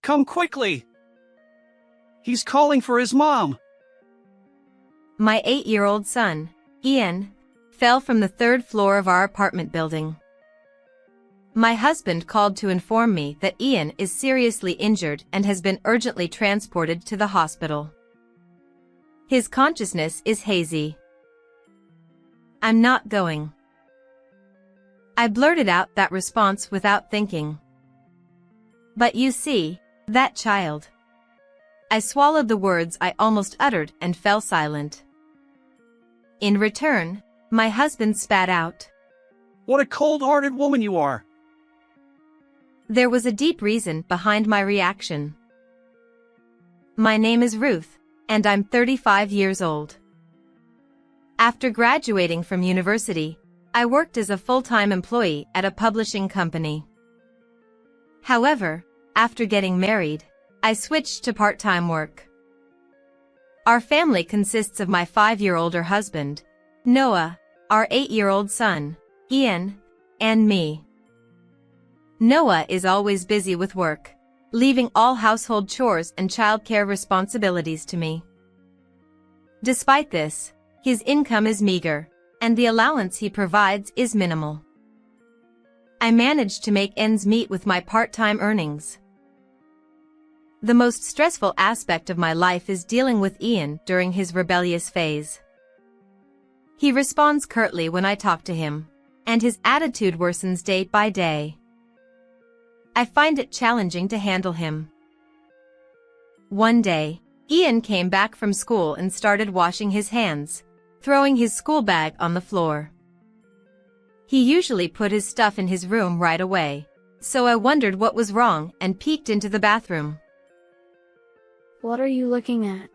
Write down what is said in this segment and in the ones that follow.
Come quickly! He's calling for his mom! My 8-year-old son, Ian, fell from the 3rd floor of our apartment building. My husband called to inform me that Ian is seriously injured and has been urgently transported to the hospital. His consciousness is hazy. I'm not going. I blurted out that response without thinking. But you see, that child. I swallowed the words I almost uttered and fell silent. In return, my husband spat out. What a cold-hearted woman you are! There was a deep reason behind my reaction. My name is Ruth, and I'm 35 years old. After graduating from university, I worked as a full-time employee at a publishing company. However, after getting married, I switched to part-time work. Our family consists of my 5-year-older husband, Noah, our 8-year-old son, Ian, and me. Noah is always busy with work, leaving all household chores and childcare responsibilities to me. Despite this, his income is meager, and the allowance he provides is minimal. I manage to make ends meet with my part-time earnings. The most stressful aspect of my life is dealing with Ian during his rebellious phase. He responds curtly when I talk to him, and his attitude worsens day by day. I find it challenging to handle him. One day, Ian came back from school and started washing his hands, throwing his school bag on the floor. He usually put his stuff in his room right away, so I wondered what was wrong and peeked into the bathroom. What are you looking at?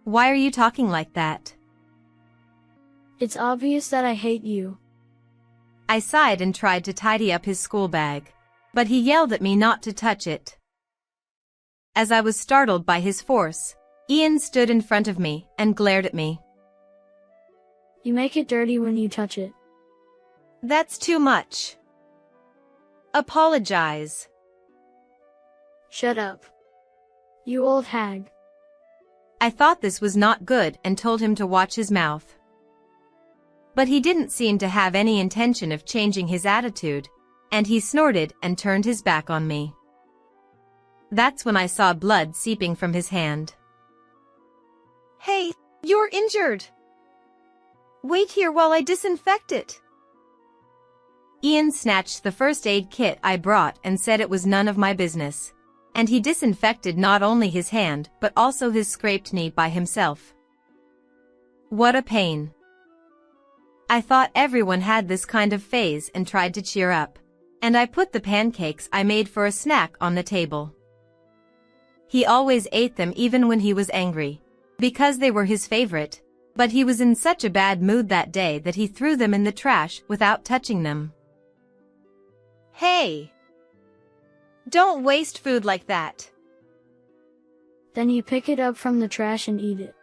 Why are you talking like that? It's obvious that I hate you. I sighed and tried to tidy up his school bag, but he yelled at me not to touch it. As I was startled by his force, Ian stood in front of me and glared at me. You make it dirty when you touch it. That's too much. Apologize. Shut up. You old hag. I thought this was not good and told him to watch his mouth. But he didn't seem to have any intention of changing his attitude, and he snorted and turned his back on me. That's when I saw blood seeping from his hand. Hey, you're injured. Wait here while I disinfect it. Ian snatched the first aid kit I brought and said it was none of my business, and he disinfected not only his hand but also his scraped knee by himself. What a pain. I thought everyone had this kind of phase and tried to cheer up, and I put the pancakes I made for a snack on the table. He always ate them even when he was angry, because they were his favorite, but he was in such a bad mood that day that he threw them in the trash without touching them. Hey! Don't waste food like that. Then you pick it up from the trash and eat it.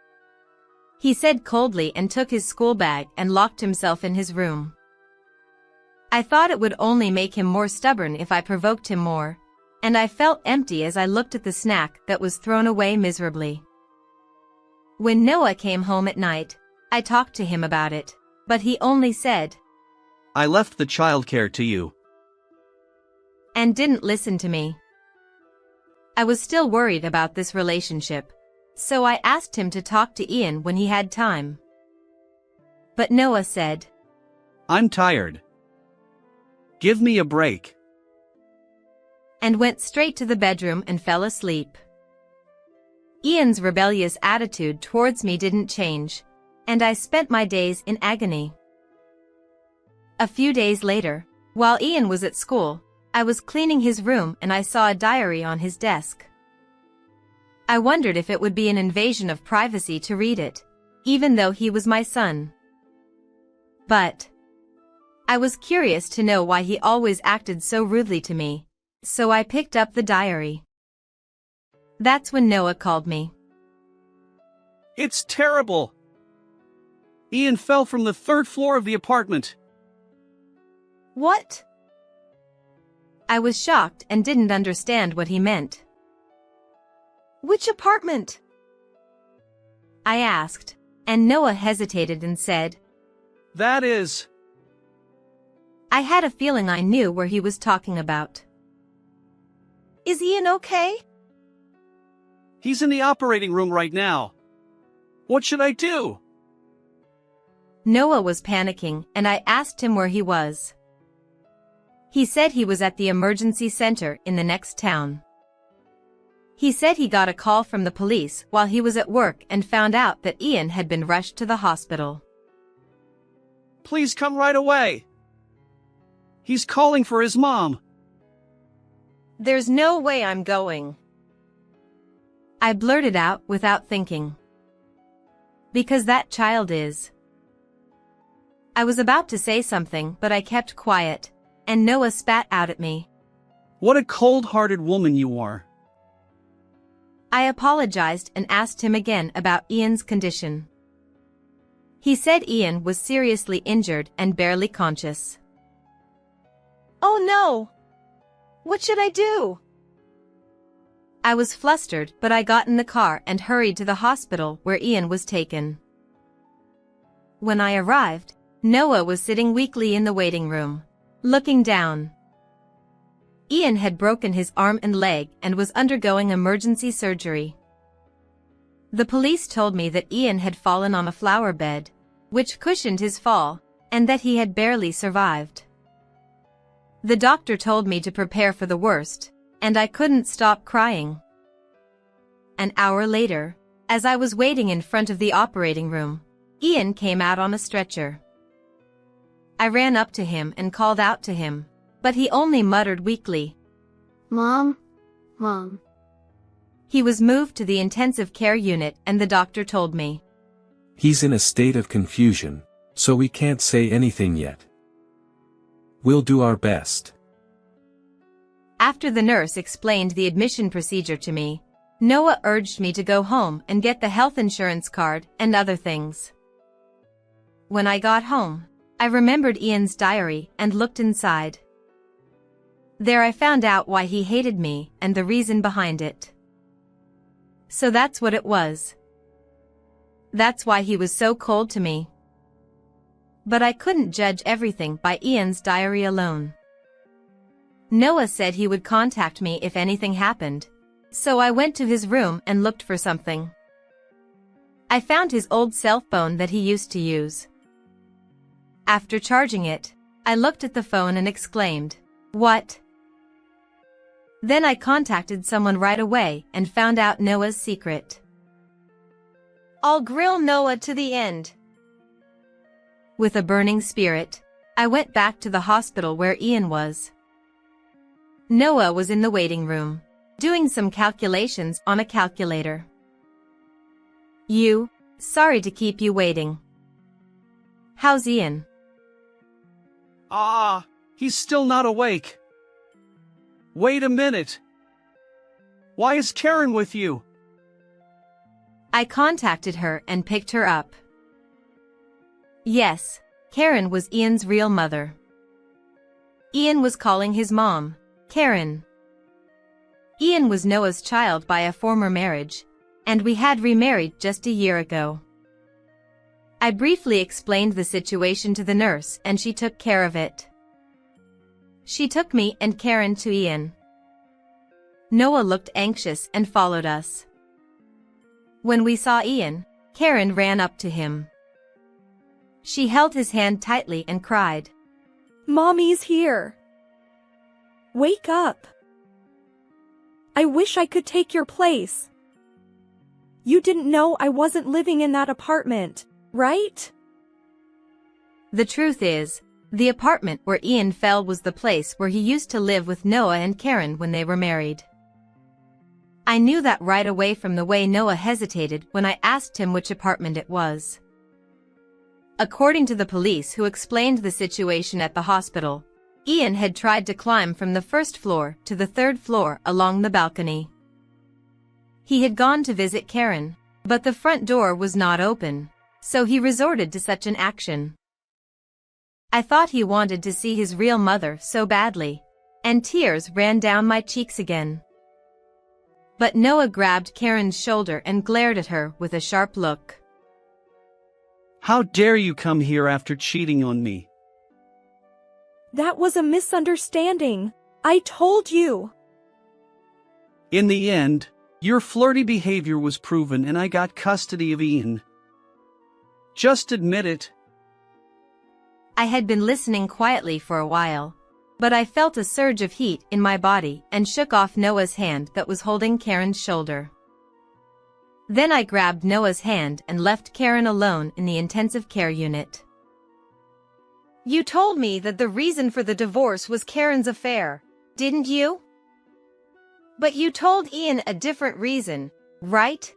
He said coldly and took his school bag and locked himself in his room. I thought it would only make him more stubborn if I provoked him more, and I felt empty as I looked at the snack that was thrown away miserably. When Noah came home at night, I talked to him about it, but he only said, I left the childcare to you. And didn't listen to me. I was still worried about this relationship, so I asked him to talk to Ian when he had time. But Noah said, I'm tired. Give me a break. And went straight to the bedroom and fell asleep. Ian's rebellious attitude towards me didn't change, and I spent my days in agony. A few days later, while Ian was at school, I was cleaning his room and I saw a diary on his desk. I wondered if it would be an invasion of privacy to read it, even though he was my son. But I was curious to know why he always acted so rudely to me, so I picked up the diary. That's when Noah called me. It's terrible. Ian fell from the 3rd floor of the apartment. What? I was shocked and didn't understand what he meant. Which apartment? I asked, and Noah hesitated and said, That is. I had a feeling I knew where he was talking about. Is Ian okay? He's in the operating room right now. What should I do? Noah was panicking, and I asked him where he was. He said he was at the emergency center in the next town. He said he got a call from the police while he was at work and found out that Ian had been rushed to the hospital. Please come right away. He's calling for his mom. There's no way I'm going. I blurted out without thinking. Because that child is. I was about to say something, but I kept quiet, and Noah spat out at me. What a cold-hearted woman you are. I apologized and asked him again about Ian's condition. He said Ian was seriously injured and barely conscious. Oh no! What should I do? I was flustered, but I got in the car and hurried to the hospital where Ian was taken. When I arrived, Noah was sitting weakly in the waiting room, looking down. Ian had broken his arm and leg and was undergoing emergency surgery. The police told me that Ian had fallen on a flower bed, which cushioned his fall, and that he had barely survived. The doctor told me to prepare for the worst, and I couldn't stop crying. An hour later, as I was waiting in front of the operating room, Ian came out on a stretcher. I ran up to him and called out to him, but he only muttered weakly, Mom? Mom. He was moved to the intensive care unit and the doctor told me. He's in a state of confusion, so we can't say anything yet. We'll do our best. After the nurse explained the admission procedure to me, Noah urged me to go home and get the health insurance card and other things. When I got home, I remembered Ian's diary and looked inside. There I found out why he hated me and the reason behind it. So that's what it was. That's why he was so cold to me. But I couldn't judge everything by Ian's diary alone. Noah said he would contact me if anything happened, so I went to his room and looked for something. I found his old cell phone that he used to use. After charging it, I looked at the phone and exclaimed, "What?" Then I contacted someone right away and found out Noah's secret. I'll grill Noah to the end. With a burning spirit, I went back to the hospital where Ian was. Noah was in the waiting room, doing some calculations on a calculator. Sorry to keep you waiting. How's Ian? He's still not awake. Wait a minute. Why is Karen with you? I contacted her and picked her up. Yes, Karen was Ian's real mother. Ian was calling his mom, Karen. Ian was Noah's child by a former marriage, and we had remarried just a year ago. I briefly explained the situation to the nurse and she took care of it. She took me and Karen to Ian. Noah looked anxious and followed us. When we saw Ian, Karen ran up to him. She held his hand tightly and cried, "Mommy's here. Wake up. I wish I could take your place. You didn't know I wasn't living in that apartment, right?" The truth is, the apartment where Ian fell was the place where he used to live with Noah and Karen when they were married. I knew that right away from the way Noah hesitated when I asked him which apartment it was. According to the police who explained the situation at the hospital, Ian had tried to climb from the first floor to the third floor along the balcony. He had gone to visit Karen, but the front door was not open, so he resorted to such an action. I thought he wanted to see his real mother so badly, and tears ran down my cheeks again. But Noah grabbed Karen's shoulder and glared at her with a sharp look. How dare you come here after cheating on me? That was a misunderstanding. I told you. In the end, your flirty behavior was proven and I got custody of Ian. Just admit it. I had been listening quietly for a while, but I felt a surge of heat in my body and shook off Noah's hand that was holding Karen's shoulder. Then I grabbed Noah's hand and left Karen alone in the intensive care unit. You told me that the reason for the divorce was Karen's affair, didn't you? But you told Ian a different reason, right?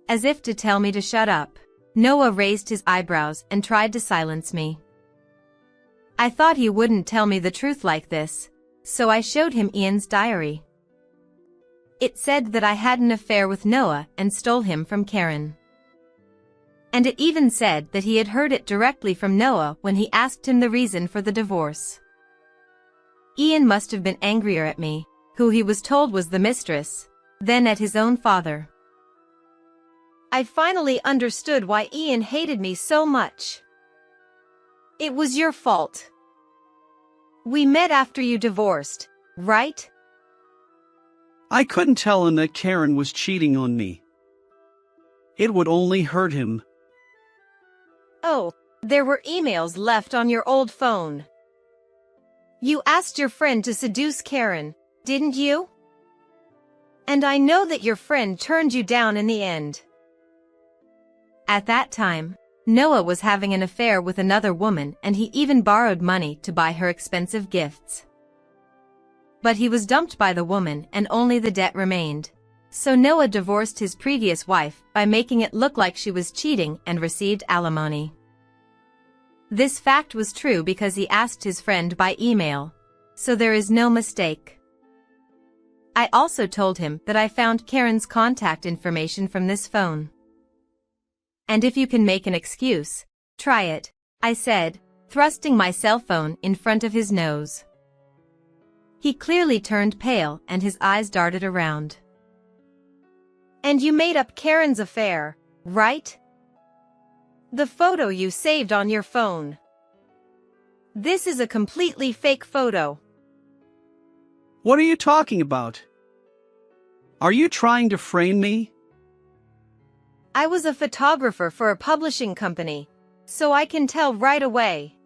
As if to tell me to shut up, Noah raised his eyebrows and tried to silence me. I thought he wouldn't tell me the truth like this, so I showed him Ian's diary. It said that I had an affair with Noah and stole him from Karen. And it even said that he had heard it directly from Noah when he asked him the reason for the divorce. Ian must have been angrier at me, who he was told was the mistress, than at his own father. I finally understood why Ian hated me so much. It was your fault. We met after you divorced, right? I couldn't tell him that Karen was cheating on me. It would only hurt him. Oh, there were emails left on your old phone. You asked your friend to seduce Karen, didn't you? And I know that your friend turned you down in the end. At that time, Noah was having an affair with another woman and he even borrowed money to buy her expensive gifts. But he was dumped by the woman and only the debt remained. So Noah divorced his previous wife by making it look like she was cheating and received alimony. This fact was true because he asked his friend by email, so there is no mistake. I also told him that I found Karen's contact information from this phone. And if you can make an excuse, try it, I said, thrusting my cell phone in front of his nose. He clearly turned pale and his eyes darted around. And you made up Karen's affair, right? The photo you saved on your phone. This is a completely fake photo. What are you talking about? Are you trying to frame me? I was a photographer for a publishing company, so I can tell right away.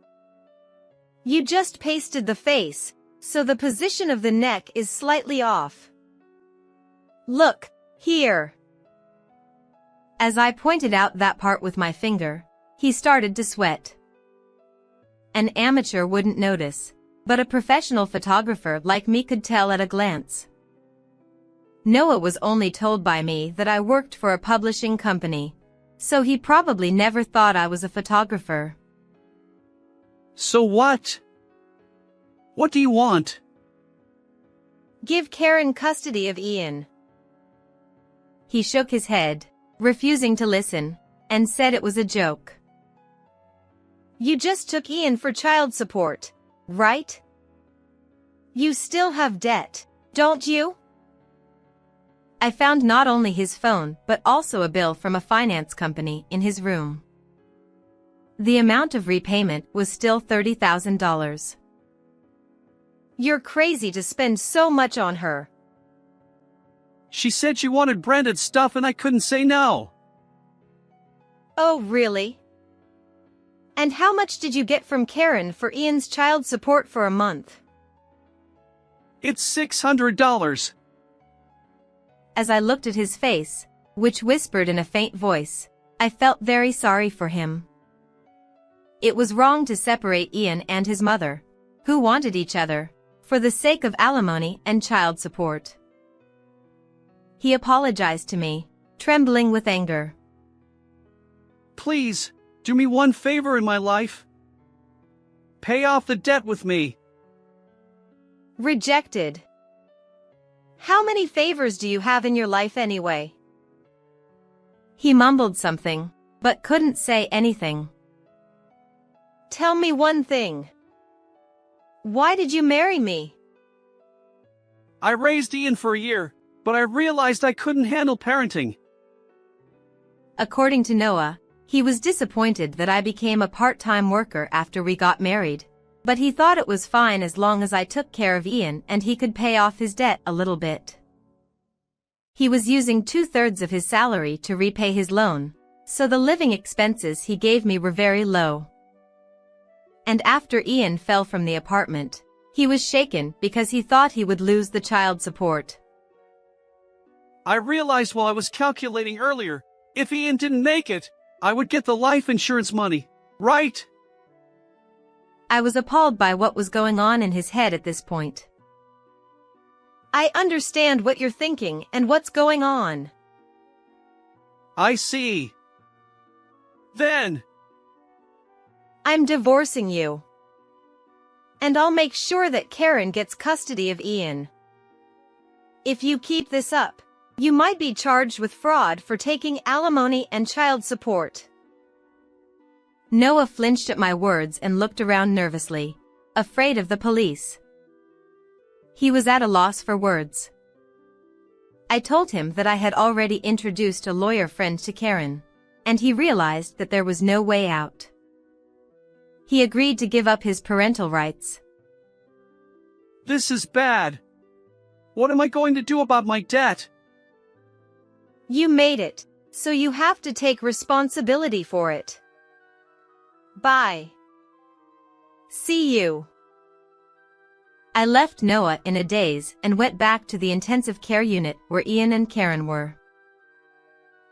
You just pasted the face, so the position of the neck is slightly off. Look, here. As I pointed out that part with my finger, he started to sweat. An amateur wouldn't notice, but a professional photographer like me could tell at a glance. Noah was only told by me that I worked for a publishing company, so he probably never thought I was a photographer. So what? What do you want? Give Karen custody of Ian. He shook his head, refusing to listen, and said it was a joke. You just took Ian for child support, right? You still have debt, don't you? I found not only his phone but also a bill from a finance company in his room. The amount of repayment was still $30,000. You're crazy to spend so much on her. She said she wanted branded stuff and I couldn't say no. Oh, really? And how much did you get from Karen for Ian's child support for a month? It's $600. As I looked at his face, which whispered in a faint voice, I felt very sorry for him. It was wrong to separate Ian and his mother, who wanted each other, for the sake of alimony and child support. He apologized to me, trembling with anger. Please, do me one favor in my life. Pay off the debt with me. Rejected. How many favors do you have in your life anyway? He mumbled something, but couldn't say anything. Tell me one thing. Why did you marry me? I raised Ian for a year, but I realized I couldn't handle parenting. According to Noah, he was disappointed that I became a part-time worker after we got married, but he thought it was fine as long as I took care of Ian and he could pay off his debt a little bit. He was using 2/3 of his salary to repay his loan, so the living expenses he gave me were very low. And after Ian fell from the apartment, he was shaken because he thought he would lose the child support. I realized while I was calculating earlier, if Ian didn't make it, I would get the life insurance money, right? I was appalled by what was going on in his head at this point. I understand what you're thinking and what's going on. I see. Then, I'm divorcing you. And I'll make sure that Karen gets custody of Ian. If you keep this up, you might be charged with fraud for taking alimony and child support. Noah flinched at my words and looked around nervously, afraid of the police. He was at a loss for words. I told him that I had already introduced a lawyer friend to Karen, and he realized that there was no way out. He agreed to give up his parental rights. this is bad. What am I going to do about my debt? You made it, so you have to take responsibility for it. Bye. See you. I left Noah in a daze and went back to the intensive care unit where Ian and Karen were.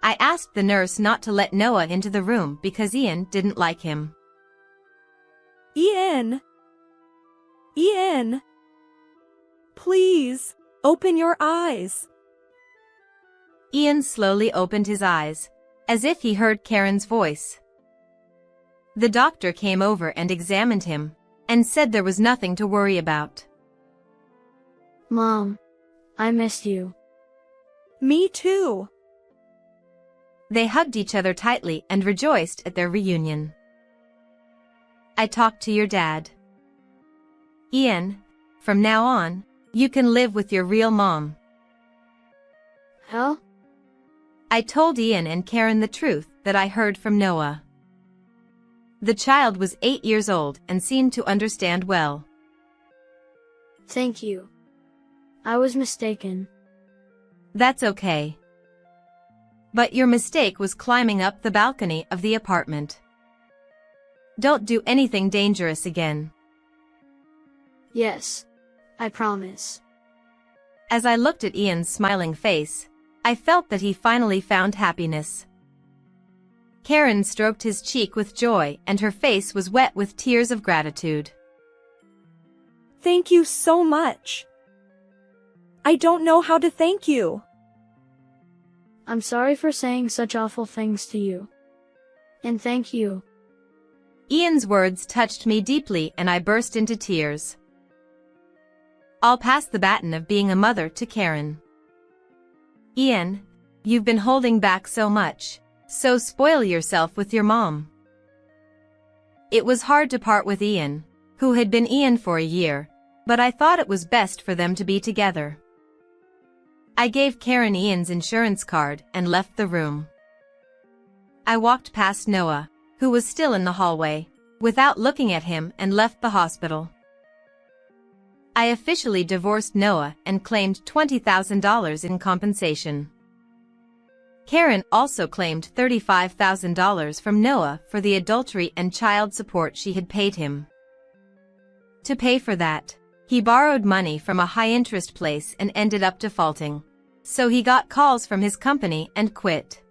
I asked the nurse not to let Noah into the room because Ian didn't like him. Ian! Ian! Please, open your eyes. Ian slowly opened his eyes, as if he heard Karen's voice. The doctor came over and examined him, and said there was nothing to worry about. Mom, I missed you. Me too. They hugged each other tightly and rejoiced at their reunion. I talked to your dad. Ian, from now on, you can live with your real mom. Hell? I told Ian and Karen the truth that I heard from Noah. The child was 8 years old and seemed to understand well. Thank you. I was mistaken. That's okay. But your mistake was climbing up the balcony of the apartment. Don't do anything dangerous again. Yes, I promise. As I looked at Ian's smiling face, I felt that he finally found happiness. Karen stroked his cheek with joy and her face was wet with tears of gratitude. Thank you so much. I don't know how to thank you. I'm sorry for saying such awful things to you. And thank you. Ian's words touched me deeply and I burst into tears. I'll pass the baton of being a mother to Karen. Ian, you've been holding back so much, so spoil yourself with your mom. It was hard to part with Ian, who had been Ian for a year, but I thought it was best for them to be together. I gave Karen Ian's insurance card and left the room. I walked past Noah, who was still in the hallway, without looking at him and left the hospital. I officially divorced Noah and claimed $20,000 in compensation. Karen also claimed $35,000 from Noah for the adultery and child support she had paid him. To pay for that, he borrowed money from a high-interest place and ended up defaulting. So he got calls from his company and quit.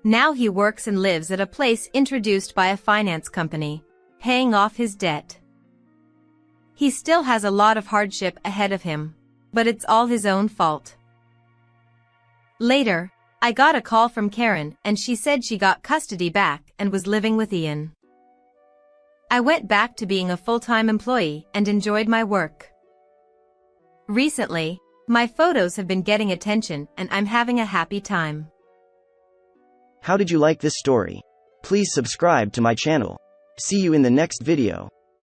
Now he works and lives at a place introduced by a finance company, paying off his debt. He still has a lot of hardship ahead of him, but it's all his own fault. Later, I got a call from Karen and she said she got custody back and was living with Ian. I went back to being a full-time employee and enjoyed my work. Recently, my photos have been getting attention and I'm having a happy time. How did you like this story? Please subscribe to my channel. See you in the next video.